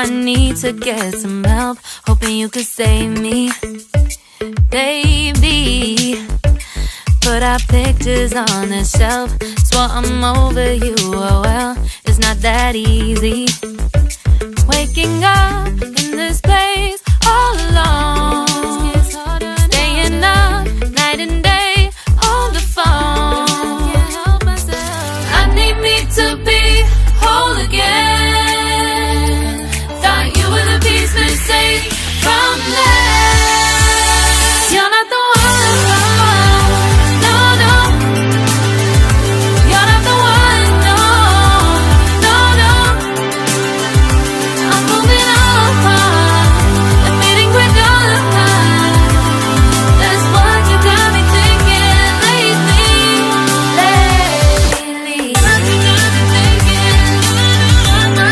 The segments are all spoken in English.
I need to get some help, hoping you could save me. Baby, put our pictures on the shelf. Swore I'm over you, oh well, it's not that easy. Waking up in this place all alone, staying up night and day on the phone. I need me to be whole again. Thought you were the piece missing from that. You're not the one, no, no. You're not the one, no, no, no. I'm moving on, the feeling we're gone. That's what you got me thinking lately, lately. What you got me thinking, what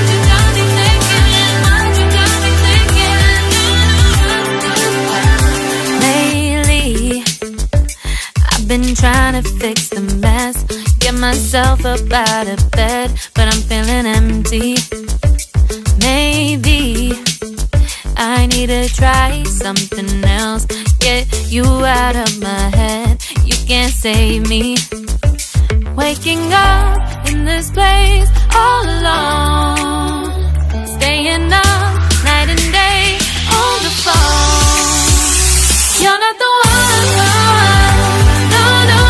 you got me thinking, what you got me thinking. Lately, I've been trying to fix the mess, get myself up out of bed, but I'm feeling empty. Maybe I need to try something else, get you out of my head. You can't save me. Waking up in this place all alone, staying up night and day on the phone. You're not the one, no, no.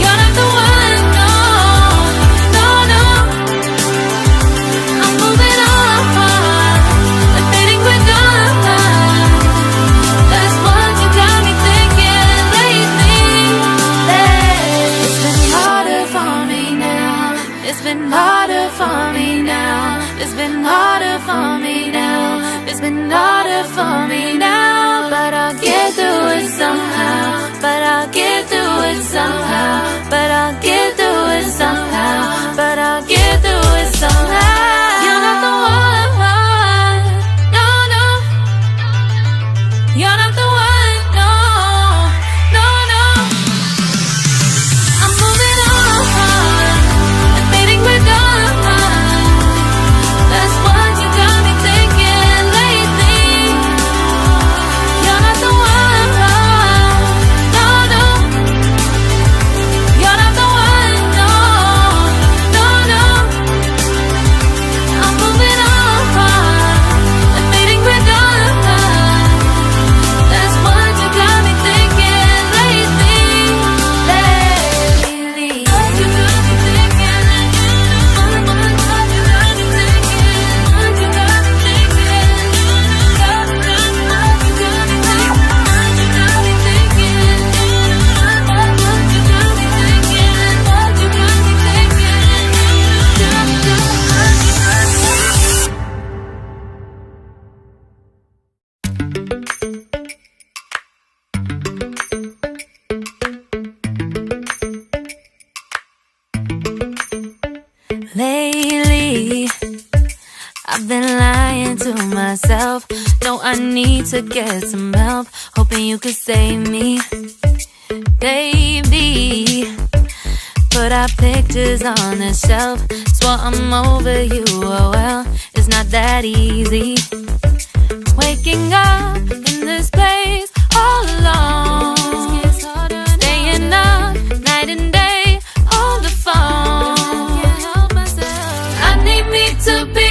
You're not the one, no, no, no. I'm moving on, the feeling we're gone. That's what you got me thinking lately, lately. It's been harder for me now. It's been harder for me now. It's been harder for me now. It's been harder for me now. But I'll get through it somehow. But I'll get through it somehow. But I'll get through it somehow. But I'll get through it somehow. You're not the one, no, no. You're not the one, no, no, no. I'm moving on, the feeling we're gone. That's what you got me thinking lately. You're not the one, no, no. You're not the one, no, no, no. I'm moving on, the feeling we're gone. That's what you got me thinking lately, lately. What you got me thinking, what you got me thinking, what you got me thinking, what you got me thinking, what you got me thinking, what you got me thinking. Lately, I've been lying to myself. No, I need to get some help, hoping you could save me. Baby, put our pictures on the shelf. Swore I'm over you, oh well, it's not that easy. Waking up in this place all alone, staying up night and day on the phone. I need me to be